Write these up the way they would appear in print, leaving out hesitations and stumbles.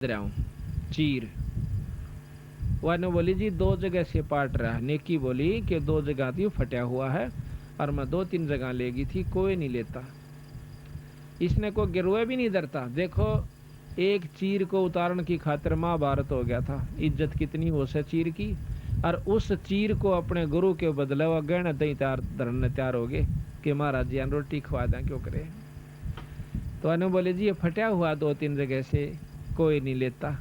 रहा हूँ चीर। वह बोली जी 2 जगह से पाट रहा है। नेकी बोली कि 2 जगह थी फटा हुआ है और मैं 2-3 जगह ले गई थी, कोई नहीं लेता। इसने को गिरोए भी नहीं डरता। देखो एक चीर को उतारने की खातिर महाभारत हो गया था। इज्जत कितनी हो से चीर की। और उस चीर को अपने गुरु के बदले वह गहने दही धरने तैयार हो गए कि महाराज जी रोटी खवा दें, क्यों करे। तो अनु बोले जी ये फटा हुआ 2-3 जगह से, कोई नहीं लेता।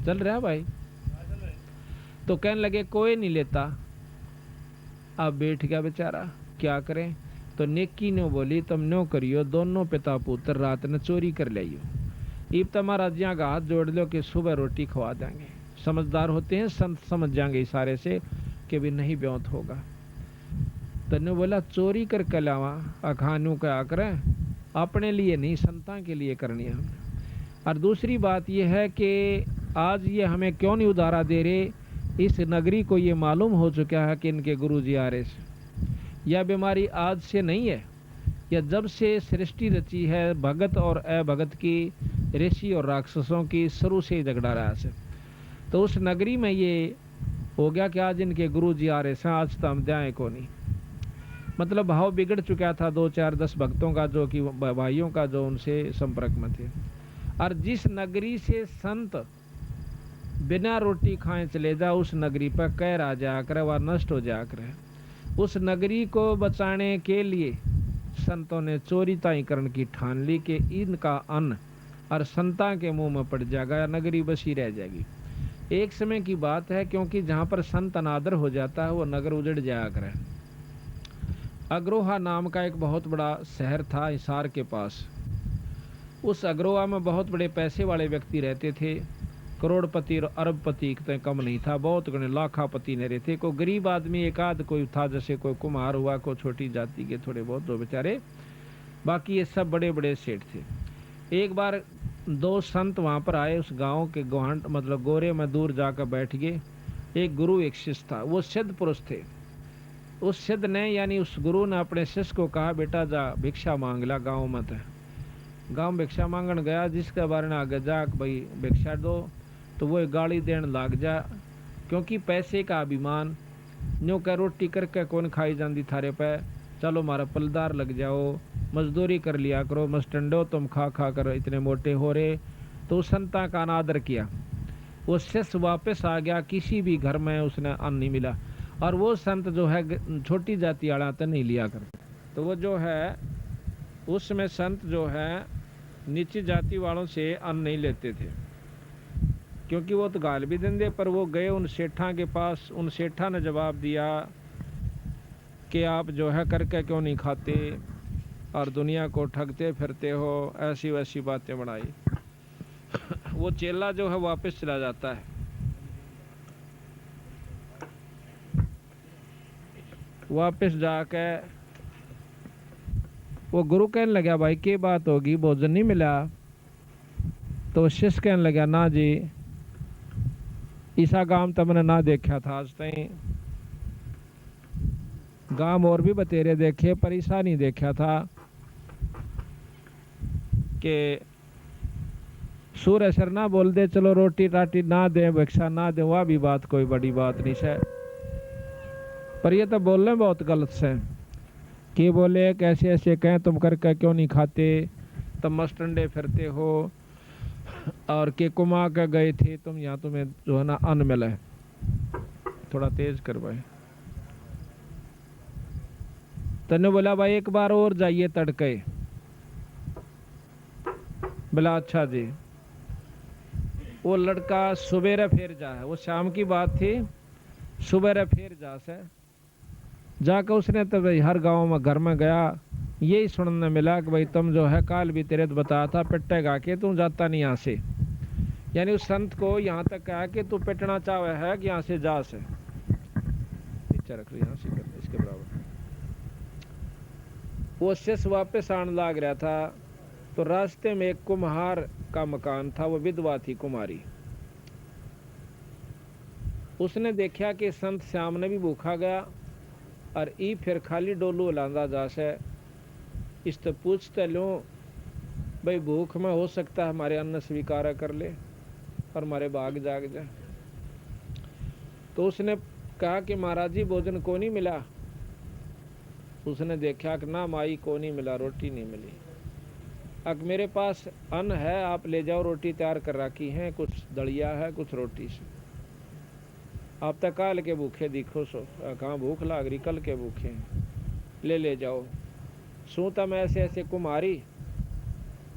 चल रहा भाई। तो कहने लगे कोई नहीं लेता। अब बैठ गया बेचारा, क्या करें। तो नेकी ने बोली तुम नो करियो, दोनों पिता पुत्र रात ने चोरी कर लियो। इब तुम्हारा जिया का हाथ जोड़ लो कि सुबह रोटी खवा देंगे। समझदार होते हैं संत, समझ जाएंगे इशारे से कि भी नहीं ब्योत होगा। तो ने बोला चोरी कर के लावा अखानू क्या करें, अपने लिए नहीं संतां के लिए करनी है हमने। और दूसरी बात यह है कि आज ये हमें क्यों नहीं उधारा दे रहे। इस नगरी को ये मालूम हो चुका है कि इनके गुरुजी आ रहे से। यह बीमारी आज से नहीं है, यह जब से सृष्टि रची है भगत और अभगत की, ऋषि और राक्षसों की, शुरू से ही झगड़ा रहा है। तो उस नगरी में ये हो गया कि आज इनके गुरुजी आ रहे से, आज तो हम जाए को नहीं। मतलब भाव बिगड़ चुका था 2-4-10 भक्तों का, जो कि भाइयों का, जो उनसे संपर्क में थे। और जिस नगरी से संत बिना रोटी खाए चले जा, उस नगरी पर कैर आ जाया करे, वह नष्ट हो जाया करे। उस नगरी को बचाने के लिए संतों ने चोरी ताईकरण की ठान ली कि इनका अन्न और संता के मुंह में पड़ जाएगा, नगरी बसी रह जाएगी। एक समय की बात है, क्योंकि जहां पर संत अनादर हो जाता है वो नगर उजड़ जाया करे। अग्रोहा नाम का एक बहुत बड़ा शहर था हिसार के पास। उस अग्रोहा में बहुत बड़े पैसे वाले व्यक्ति रहते थे। करोड़पति और अरबपति तो कम नहीं था, बहुत गणे लाखापति ने रहते। कोई गरीब आदमी एक आध कोई था, जैसे कोई कुम्हार हुआ, कोई छोटी जाति के थोड़े बहुत दो बेचारे, बाकी ये सब बड़े बड़े सेठ थे। एक बार 2 संत वहां पर आए, उस गांव के गोहांट मतलब गोरे में दूर जाकर बैठ गए। एक गुरु एक शिष्य था, वो सिद्ध पुरुष थे। उस सिद्ध ने यानी उस गुरु ने अपने शिष्य को कहा बेटा जा भिक्षा मांग ला गाँव में। गाँव भिक्षा मांगन गया, जिसके बारे में आगे जा भाई भिक्षा दो, तो वो गाली देने लग जा, क्योंकि पैसे का अभिमान। न्यू का रोटी करके कौन खाई जाती थारे पे, चलो मारा पलदार लग जाओ, मजदूरी कर लिया करो, मस्टंडो तुम खा खा कर इतने मोटे हो रहे। तो संता का अनादर किया। वो शिष्य वापस आ गया, किसी भी घर में उसने अन्न नहीं मिला। और वो संत जो है छोटी जाति वाला तो नहीं लिया करते। तो वो जो है उसमें संत जो है नीची जाति वालों से अन्न नहीं लेते थे, क्योंकि वो तो गाल भी देंगे। पर वो गए उन सेठा के पास, उन सेठा ने जवाब दिया कि आप जो है करके क्यों नहीं खाते और दुनिया को ठगते फिरते हो, ऐसी वैसी बातें बढ़ाई। वो चेला जो है वापस चला जाता है। वापस जाके वो गुरु कहने लगा भाई क्या बात होगी, भोजन नहीं मिला। तो शिष्य कहने लगा ना जी, ईसा गांव तो मैंने ना देखा था आज तक। गांव और भी बतेरे देखे पर ईसा नहीं देखा था कि सूर्य सर ना बोल दे चलो रोटी राटी ना दे, भिक्षा ना दे, वह भी बात कोई बड़ी बात नहीं है। पर ये तो बोलने बहुत गलत से कि बोले कैसे ऐसे कहें तुम करके क्यों नहीं खाते, तुम मस्टंडे फिरते हो और के कुमा के गए थे तुम, यहाँ तुम्हें जो है ना अन्न मिला है। थोड़ा तेज कर भाई। तने बोला भाई एक बार और जाइए तड़के। बोला अच्छा जी। वो लड़का सुबेरे फिर जा है, वो शाम की बात थी, सुबेरे फिर जा से जाकर उसने तो भाई हर गांव में घर में गया, यही सुनने मिला कि भाई तुम जो है काल भी तेरे तो बताया था पिट्टे गा के तू जाता नहीं यहाँ से। यानी उस संत को यहाँ तक कहा कि तू पिटना चाहे है कि यहाँ से जा से, नीचे रख यहाँ से कर इसके बराबर। वो शिष्य वापस आने लग रहा था, तो रास्ते में एक कुम्हार का मकान था, वो विधवा थी कुमारी। उसने देखा कि संत श्याम ने भी भूखा गया और ई फिर खाली डोलू लांदा जा से, इस तो पूछते लो भाई भूख में हो सकता है हमारे अन्न स्वीकार कर ले और हमारे भाग जाग जाए। तो उसने कहा कि महाराज जी भोजन को नहीं मिला। उसने देखा कि ना माई को नहीं मिला, रोटी नहीं मिली। अब मेरे पास अन्न है, आप ले जाओ, रोटी तैयार कर रखी है, कुछ दलिया है, कुछ रोटी से। आप तक काल के भूखे दिखो सो, कहाँ भूख लाग रही, कल के भूखे हैं, ले जाओ। सू तम ऐसे ऐसे कुमारी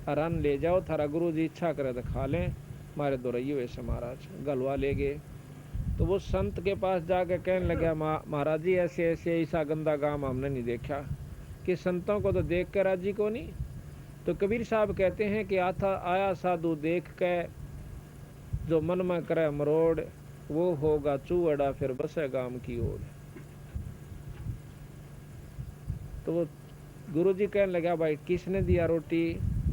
अन्न ले जाओ, थारा गुरु जी इच्छा करे तो खा लें, मारे दोरैये वैसे महाराज गलवा ले गए। तो वो संत के पास जाकर कहने लगा, महाराज जी ऐसे ऐसे ऐसा गंदा काम हमने नहीं देखा, कि संतों को तो देख कर राजी को नहीं। तो कबीर साहब कहते हैं कि आया साधु देख के जो मन में करे मरोड़, वो होगा चूअड़ा फिर बसे गाम की ओर। तो वो गुरु जी कहने लगा, भाई किसने दिया रोटी,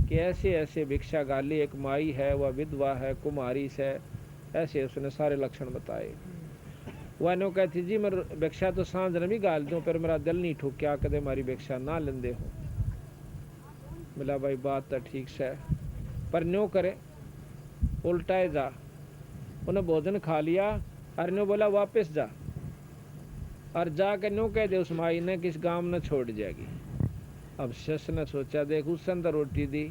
कि ऐसे ऐसे भिक्षा गाली, एक माई है, वह विधवा है, कुमारी से, ऐसे उसने सारे लक्षण बताए। वह नो कहती जी मैं भिक्षा तो सांझ ने भी गाल दूं, पर मेरा दिल नहीं ठुक्या कदे हमारी भिक्षा ना लेंदे हो। बोला भाई बात तो ठीक से, पर न्यो करे उल्टाए जा। उन्हें भोजन खा लिया और न्यो बोला वापस जा, और जाकर न्यो कह दे उस माई ने किस गांव ने छोड़ जाएगी। अब शश ने सोचा देख उसने तो रोटी दी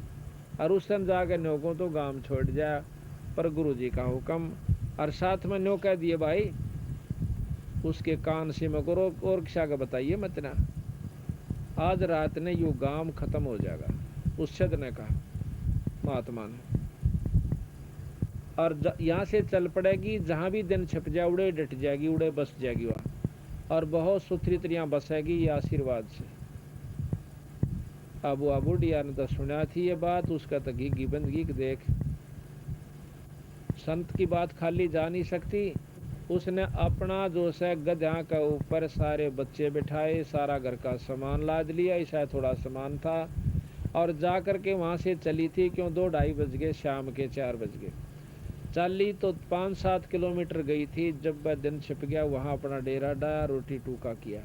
और उसने जाकर न्यो को तो गांव छोड़ जाए, पर गुरु जी का हुक्म। और साथ में न्यो कह दिए भाई उसके कान से मैं करो और किसा का बताइए मत ना, आज रात ने यू गांव खत्म हो जाएगा। उस शद ने कहा महात्मा ने, और यहाँ से चल पड़ेगी, जहाँ भी दिन छप जाए उड़े डट जाएगी, उड़े बस जाएगी वहाँ, और बहुत सुथरी तरह बसेगी ये आशीर्वाद से। अब वो बुढ़िया ने तो सुना थी ये बात, उसका तो घी बंदगी देख, संत की बात खाली जा नहीं सकती। उसने अपना जो है गधा का ऊपर सारे बच्चे बिठाए, सारा घर का सामान लाद लिया, ऐसा थोड़ा सामान था, और जा कर के वहाँ से चली थी। क्यों 2-2:30 बज गए, शाम के 4 बज गए। चली तो 5-7 किलोमीटर गई थी। जब वह दिन छिप गया वहाँ अपना डेरा डाया, रोटी टूका किया।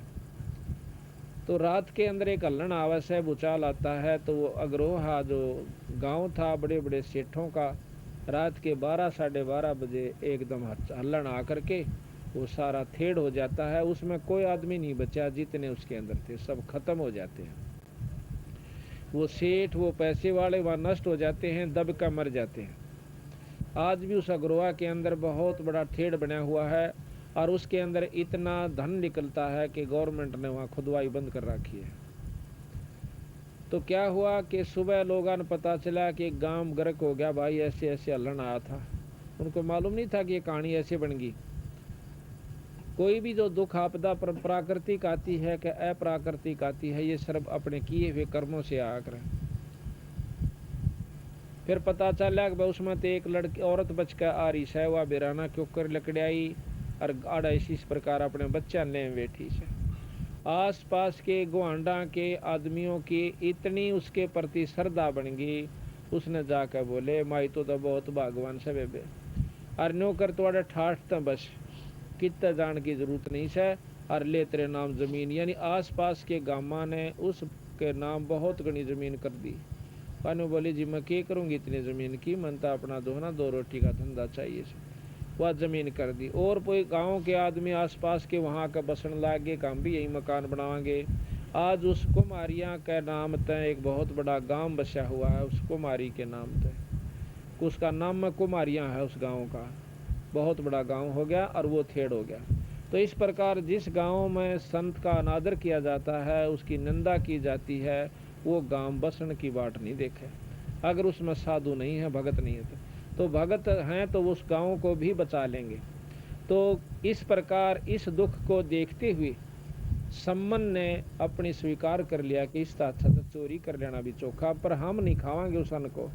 तो रात के अंदर एक हल्लन आवस है, भूचाल आता है। तो वो अग्रोहा जो गांव था बड़े बड़े सेठों का, रात के 12-12:30 बजे एकदम हल्लन आकर के वो सारा थेड़ हो जाता है। उसमें कोई आदमी नहीं बचा, जितने उसके अंदर थे सब खत्म हो जाते हैं। वो सेठ, वो पैसे वाले वहाँ नष्ट हो जाते हैं, दब का मर जाते हैं। आज भी उस अग्रोहा के अंदर बहुत बड़ा थेड़ बना हुआ है, और उसके अंदर इतना धन निकलता है कि गवर्नमेंट ने वहाँ खुदवाई बंद कर रखी है। तो क्या हुआ कि सुबह लोगों ने पता चला कि एक गांव गर्क हो गया, भाई ऐसे ऐसे हल्लन आया था। उनको मालूम नहीं था कि ये कहानी ऐसे बन गई। कोई भी जो दुख आपदा प्राकृतिक आती है कि अप्राकृतिक आती है, ये सब अपने किए हुए कर्मों से आया करें। फिर पता चला कि उसमें तो एक लड़की औरत बच कर आ रही है, वह बिराना क्यों कर लकड़ाई और आड़ा इसी प्रकार अपने बच्चा ले बैठी से। आस पास के गुआंडा के आदमियों की इतनी उसके प्रति श्रद्धा बन गई, उसने जाकर बोले माई तो बहुत भगवान से बेबे, और नो कर थोड़ा ठाठ तो बस कितना जान की जरूरत नहीं है, और ले तेरे नाम जमीन। यानी आस पास के गामा ने उसके नाम बहुत घनी जमीन कर दी। कानू बोली जी मैं क्या करूँगी इतनी ज़मीन की, मन तो अपना दोना 2 रोटी का धंधा चाहिए। वह ज़मीन कर दी। और कोई गांव के आदमी आसपास के वहाँ का बसन लागे, काम भी यही मकान बनावांगे। आज उस कुमारियाँ के नाम तय एक बहुत बड़ा गांव बसा हुआ है, उस कुमारी के नाम तय, उसका नाम में कुमारियाँ है। उस गाँव का बहुत बड़ा गाँव हो गया, और वो थेड़ हो गया। तो इस प्रकार जिस गाँव में संत का अनादर किया जाता है, उसकी निंदा की जाती है, वो गांव बसन की बाट नहीं देखे। अगर उसमें साधु नहीं है, भगत नहीं है, तो भगत हैं तो उस गांव को भी बचा लेंगे। तो इस प्रकार इस दुख को देखते हुए सम्मन ने अपनी स्वीकार कर लिया कि इस अच्छा तो चोरी कर लेना भी चोखा, पर हम नहीं खावांगे उस अन्न को।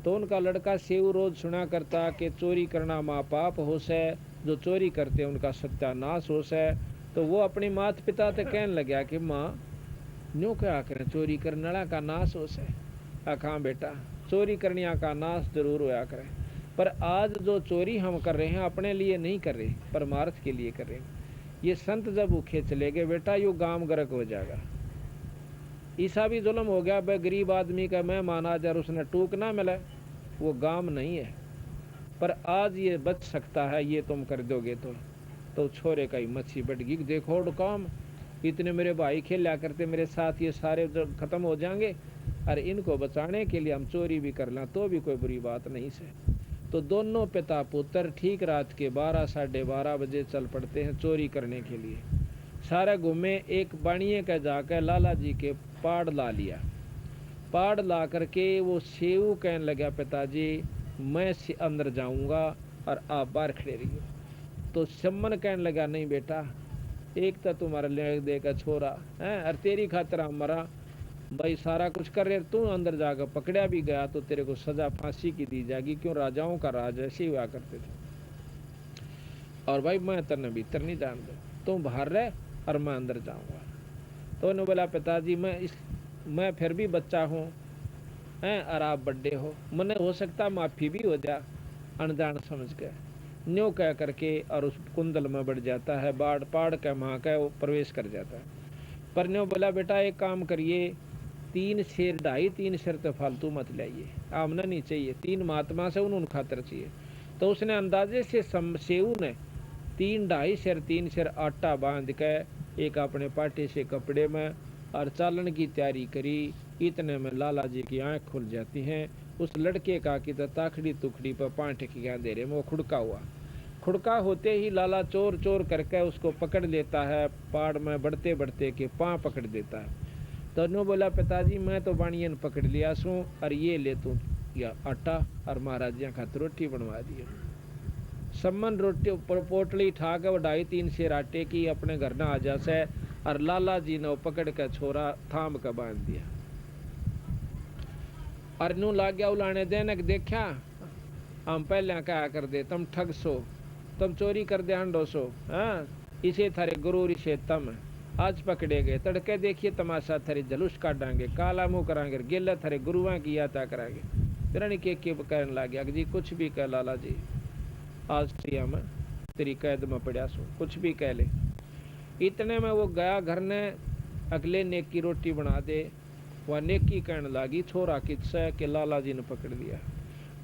तो उनका लड़का सेव रोज सुना करता कि चोरी करना माँ पाप हो से, जो चोरी करते उनका सत्यानाश हो से। तो वो अपनी माता पिता से कहने लगा कि माँ न्यू क्या करें, चोरी करने का नाश हो से। हाँ बेटा, चोरी करने का नाश जरूर होया करें, पर आज जो चोरी हम कर रहे हैं अपने लिए नहीं कर रहे, परमार्थ के लिए कर रहे हैं। ये संत जब भूखे चले गए बेटा, यो गांव गर्क हो जाएगा। ईसा भी जुल्म हो गया भाई, गरीब आदमी का मेहमान आ जाए उसने टूक ना मिले, वो गाम नहीं है। पर आज ये बच सकता है, ये तुम कर दोगे तो छोरे का ही मच्छी बढ़ गई। देखो काम, इतने मेरे भाई खेला करते मेरे साथ, ये सारे जो खत्म हो जाएंगे, अरे इनको बचाने के लिए हम चोरी भी कर लें तो भी कोई बुरी बात नहीं से। तो दोनों पिता पुत्र ठीक रात के 12 साढ़े 12 बजे चल पड़ते हैं चोरी करने के लिए। सारा घूमे, एक बाणिए का जाकर लाला जी के पाड़ ला लिया। पाड़ ला करके वो सेऊ कहने लगा, पिताजी मैं से अंदर जाऊंगा और आप बाहर खड़े रहिए। तो सम्मन कहने लगा, नहीं बेटा, एक तो तुम्हारा ले देगा छोरा है और तेरी खातिर हमारा भाई सारा कुछ कर रहे, तू अंदर जाकर पकड़ा भी गया तो तेरे को सजा फांसी की दी जाएगी, क्यों राजाओं का राज ऐसे ही हुआ करते थे। और भाई मैं तेरे भीतर नहीं जान दे, तुम बाहर रह और मैं अंदर जाऊंगा। तो उन्होंने बोला, पिताजी मैं फिर भी बच्चा हूँ हैं और आप बड़े हो, मने हो सकता माफी भी हो जा अनजान समझ के। न्यो कह करके और उस कुंडल में बढ़ जाता है, बाढ़ पाड़ के वहाँ का वो प्रवेश कर जाता है। पर न्यो बोला, बेटा एक काम करिए, 3 शेर 2.5-3 शेर तो फालतू मत लाइए, आमना नहीं चाहिए, 3 महात्मा से उन्होंने खातर चाहिए। तो उसने अंदाजे से सेऊ ने 3-2.5 शेर 3 शेर आटा बांध के एक अपने पाटे से कपड़े में और चालन की तैयारी करी। इतने में लाला जी की आंख खुल जाती हैं। उस लड़के का की तो ताखड़ी तुखड़ी पर 5 टिकियां दे रहे, वो खुड़का हुआ। खुड़का होते ही लाला चोर चोर करके उसको पकड़ लेता है, पाड़ में बढ़ते बढ़ते के पाँव पकड़ देता है। तो नो बोला, पिताजी मैं तो बाणियन पकड़ लिया सू और ये ले तू या आटा और महाराज जी खातिर रोटी बनवा दी। सम्मन रोटी ऊपर पोटली ठा के 2.5-3 शेर आटे की अपने घर न आ जा से और लाला जी ने पकड़ के छोरा थाम के बांध दिया। और नू लाग गया उलाने देने देखा, हम पहले कहा कर दे तुम ठग सो, तुम चोरी कर दे हंडो सो, हाँ इसे थारे गुरु इसे तम आज पकड़े गए, तड़के देखिए तमाशा थारे जलूस काटांगे, काला मुंह करांगे, गेला थारे गुरुआ की यात्रा करांगे। तेरा नहीं के कहने लग गया जी कुछ भी कह लाला जी, आज सिया मैं तेरी कैद में पड़ा सो, कुछ भी कह ले। इतने में वो गया घर ने, अगले नेक की रोटी बना दे, वह नेकी कहने लगी छोरा किस्सा के लाला जी ने पकड़ लिया।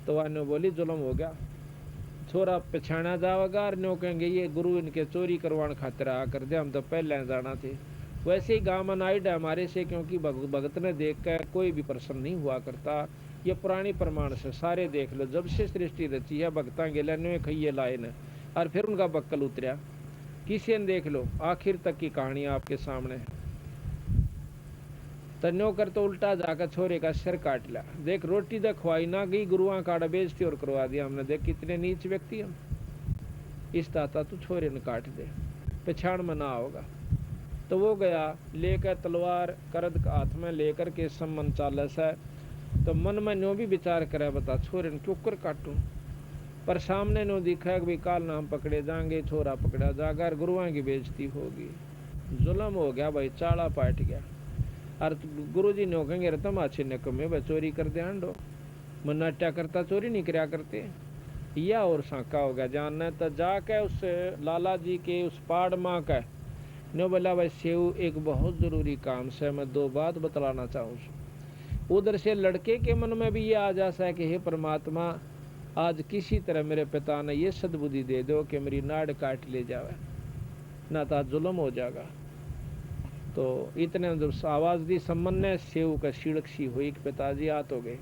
तो वह ने बोली जुल्म हो गया, छोरा पछाना जाएगा और न्यो कहेंगे ये गुरु इनके चोरी करवाने खातिर आ कर दे, हम तो पहले जाना थे। वैसे ही गाँव में नाइड है हमारे से, क्योंकि भगत ने देख कर कोई भी प्रसन्न नहीं हुआ करता। ये पुरानी प्रमाण से सारे देख लो, जब से सृष्टि रची है भगता गेला ने खइए लाए न और फिर उनका बक्कल उतरा, किसी ने देख लो आखिर तक की कहानी आपके सामने है। तन्यो कर तो उल्टा जाकर छोरे का सिर काट लिया। देख रोटी तो खवाई ना गई, गुरुआ काड़ा बेचती और करवा दिया हमने, देख कितने नीच व्यक्ति हम। इस ताता तू छोरे ने काट दे, पछाड़ में ना होगा। तो वो गया लेकर तलवार करद हाथ में लेकर के सम्मन चालस है। तो मन में न्यो भी विचार करे, बता छोरे ने क्यों कर काटूं। पर सामने नो दिखा कि काल नाम पकड़े जाएंगे, छोरा पकड़ा जाएगा, गुरुआ की बेइज्जती होगी। जुल्म हो गया भाई, चाड़ा पाट गया। और गुरु जी ने कहेंगे तुम अच्छे ने कमे भाई चोरी कर दे हंडो, मनाट्या करता चोरी नहीं कराया करते, या और साका हो गया जानना। तो जाके उस लाला जी के उस पाड़ माँ का नो बोला, भाई सेऊ एक बहुत जरूरी काम से मैं 2 बात बतलाना चाहूँ। उधर से लड़के के मन में भी ये आ जाता है कि हे परमात्मा, आज किसी तरह मेरे पिता ने ये सद्बुद्धि दे दो कि मेरी नाड़ काट ले जावे, ना तो जुल्म हो जाएगा। तो इतने जब आवाज दी सम्मन ने, सेऊ का सीड़क सी हुई कि पिताजी आ तो गए।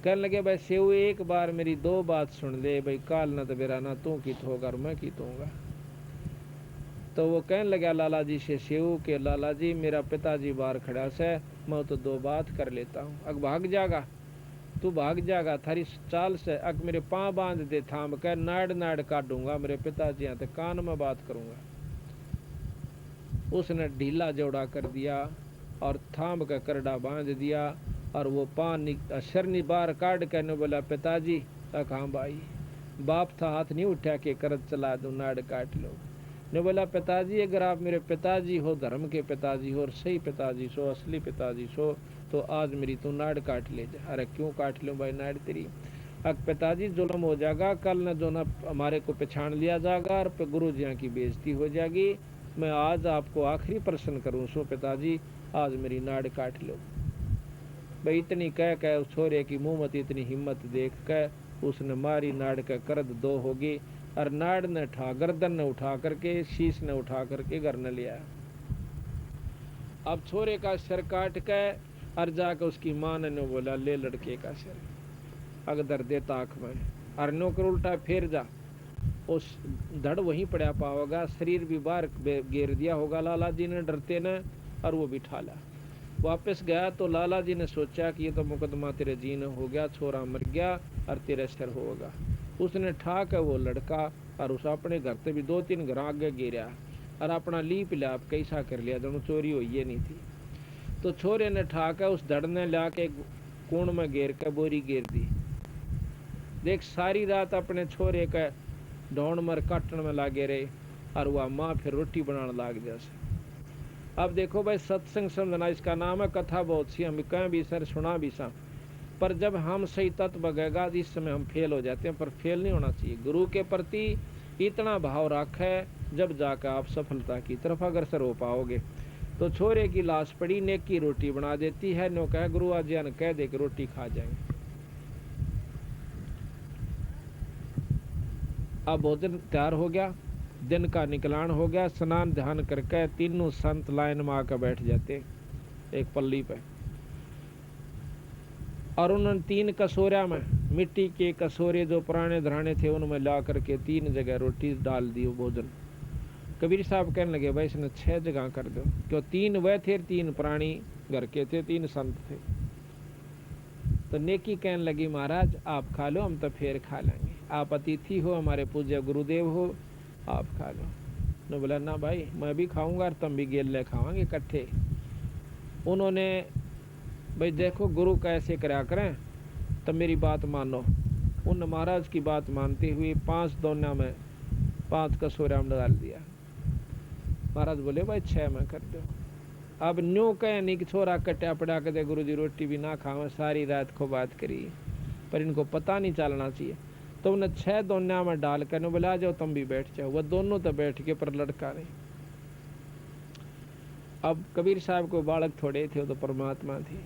कहने लगे, भाई सेऊ एक बार मेरी 2 बात सुन ले, भाई काल न तो मेरा ना तू कित होगा और मैं कित होगा। तो वो कहने लगा लाला जी से सेऊ के लाला जी मेरा पिताजी बाहर खड़ा से, मैं तो 2 बात कर लेता हूँ, अग भाग जागा तू भाग जागा, थारी चाल से अग मेरे पाँव बांध दे थाम कर, नाड़ नाड़ काटूंगा मेरे पिताजी यहाँ तो कान में बात करूंगा। उसने ढीला जोड़ा कर दिया और थाम का करड़ा बांध दिया और वो पान शरनी बाहर काट के ने बोला, पिताजी हाँ भाई, बाप था हाथ नहीं उठा के करद चला दो, नाड़ काट लो। ने बोला, पिताजी अगर आप मेरे पिताजी हो, धर्म के पिताजी हो और सही पिताजी सो, असली पिताजी सो, तो आज मेरी तू नाड़ काट ले जा। अरे क्यों काट लूँ भाई नाड़ तेरी, अब पिताजी जुल्म हो जाएगा, कल न जो न हमारे को पहचान लिया जाएगा और गुरु जी की बेइज्जती हो जाएगी। मैं आज आपको आखिरी प्रश्न करूं सो पिताजी, आज मेरी नाड़ काट लो। भाई इतनी कह कह उस छोरे की मुंह मत इतनी हिम्मत देख कर उसने मारी, नाड़ का करद दो होगी और नाड़ ने उठा गर्दन ने उठा करके शीश ने उठा करके घर न लिया। अब छोरे का सिर काट के और जाकर उसकी मां ने बोला ले लड़के का सिर अगदर दे ताक में और नौकर उल्टा फेर जा, उस धड़ वहीं पड़ा पाओगा, शरीर भी बाहर घेर दिया होगा लाला जी ने डरते ने, और वो बिठा ला। वापस गया तो लाला जी ने सोचा कि ये तो मुकदमा तेरे जीने हो गया, छोरा मर गया और तेरे सिर होगा। उसने ठाक वो लड़का और उस अपने घर से भी 2-3 घर आगे गिरा और अपना लीप लाप कैसा कर लिया, दोनों चोरी हुई ये नहीं थी। तो छोरे ने ठाक उस धड़ ने ला के कोण में घेर के बोरी घेर दी। देख सारी रात अपने छोरे के ढोंड मर काटने में लागे रहे और वह माँ फिर रोटी बनाने लाग जैसे। अब देखो भाई सत्संग समझना इसका नाम है, कथा बहुत सी हम कहें भी सर सुना भी सा, पर जब हम सही तत्व बगेगा इस समय हम फेल हो जाते हैं, पर फेल नहीं होना चाहिए। गुरु के प्रति इतना भाव रखे जब जाकर आप सफलता की तरफ अग्रसर हो पाओगे। तो छोरे की लाश पड़ी, नेक की रोटी बना देती है, नो कह गुरु आज्ञा कह दे कि रोटी खा जाएंगे। अब भोजन तैयार हो गया, दिन का निकलान हो गया, स्नान ध्यान करके तीनों संत लाइन में आकर बैठ जाते एक पल्ली पे, और उन्होंने 3 कसोरिया में मिट्टी के कसोरे जो पुराने धराने थे उनमें ला करके 3 जगह रोटी डाल दी भोजन। कबीर साहब कहने लगे भाई इसने 6 जगह कर दो, क्यों 3 वह थे, 3 प्राणी घर के थे, 3 संत थे। तो नेकी कहने लगी महाराज आप खा लो, हम तो फिर खा लेंगे, आप अतिथि हो, हमारे पूज्य गुरुदेव हो, आप खा लो। ने बोला ना भाई मैं भी खाऊंगा और तुम भी गेले खावांगे इकट्ठे। उन्होंने भाई देखो गुरु कैसे करा करें, तो मेरी बात मानो। उन महाराज की बात मानते हुए 5 दोना में 5 कसोरा में डाल दिया। महाराज बोले भाई 6 में कर दो। अब न्यू कह नहीं कि छोरा कट्या पड़ा कर दे गुरु जी रोटी भी ना खावे, सारी रात को बात करी, पर इनको पता नहीं चलना चाहिए। तो उन्हें 6 दोनिया में डाल कर बोला जाओ तुम भी बैठ जाओ। वह दोनों तो बैठ के पर लड़का नहीं। अब कबीर साहब को बालक थोड़े थे, वो तो परमात्मा थे।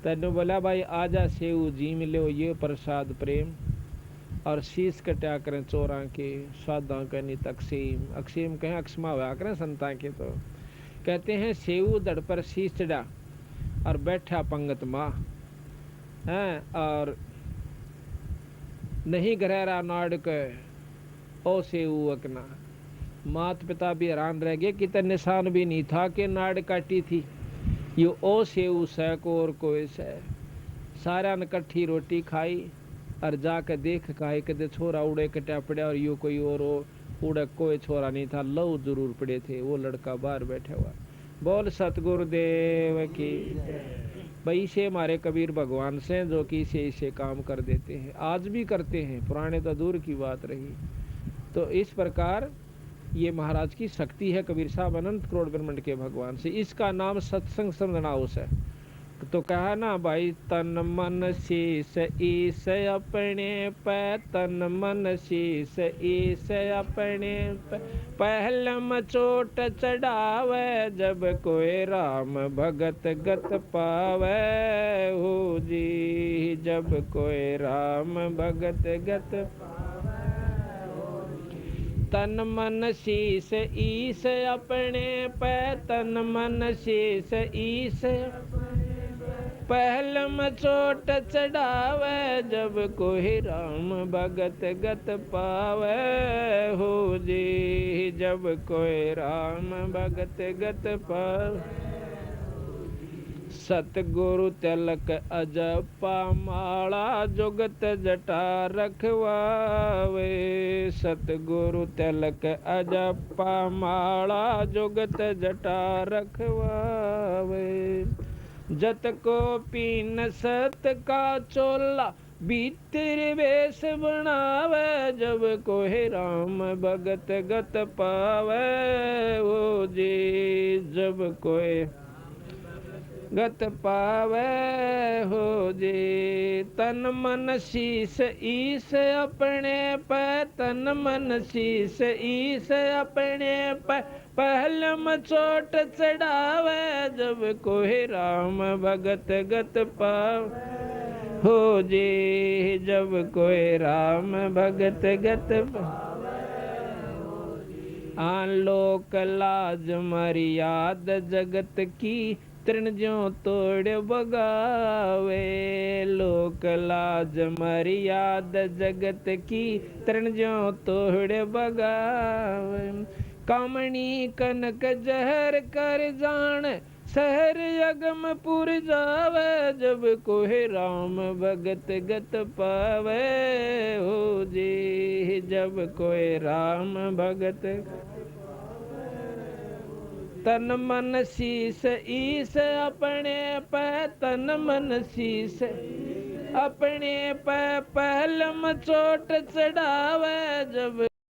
तेने बोला भाई आजा सेऊ जी मिलो ये प्रसाद प्रेम, और शीश कटा करें चोरा के स्वादा करनी तकसीम, अक्सीम कहें अक्समा हुआ करें संता के। तो कहते हैं सेऊ दड़ पर शीश चढ़ा और बैठा पंगत माँ हैं, और नहीं घरेरा नाड़ के ओ सेऊ अकना। मात पिता भी हैरान रह गए कि निशान भी नहीं था कि नाड़ काटी थी। ये ओ सेऊ से को और कोई से सारा ने कट्ठी रोटी खाई और जाकर देख काहे कदे छोरा उड़े कटा पड़ा और यो कोई और उड़े कोई छोरा नहीं था, लव जरूर पड़े थे। वो लड़का बाहर बैठा हुआ। बोल सतगुरुदेव की। भाई से हमारे कबीर भगवान से जो कि इसे काम कर देते हैं, आज भी करते हैं, पुराने तो दूर की बात रही। तो इस प्रकार ये महाराज की शक्ति है, कबीर साहब अनंत करोड़ ब्रह्मांड के भगवान से। इसका नाम सत्संग समझनाउस है। तो कहा ना भाई तन मन शीस ईस अपने पे, तन मन शीस ईस अपने पे, पहलम चोट चढ़ावे जब कोई राम भगत गत पावे हो जी, जब कोई राम भगत गत तन मन शीस ईस अपने पे, तन मन शीस ईस पहलम चोट चढ़ावे जब कोई राम भगत गत पावे हो जी, जब कोई राम भगत गत पावे। सतगुरु तिलक अजपा माला जुगत जटा रखवावे, सतगुरु तिलक अजपा माला जुगत जटा रखवावे। जत को पीन सत का चोला भीतर वेश बनावे जब कोई राम भगत गत पावे वो जी, जब कोई गत पावे हो जे। तन मन शीस ईस अपने पे, तन मन शीस ईस अपने पे, पहलम चोट चढ़ावे जब कोई राम भगत गत पाव हो जे। जब कोई राम भगत गत आन लोक लाज मर्याद जगत की, तृण ज्यों तोड़ बगावे। लोक लाज मर्याद जगत की, तृण ज्यों तोड़ बगावे। कामणी कनक जहर कर जान, शहर अगमपुर जावे जब कोई राम भगत गत पावे हो जी। जब कोई राम भगत तन मन शीस ईस अपने पे, तन मन शीस अपने पे, पहलम चोट चढ़ावे जब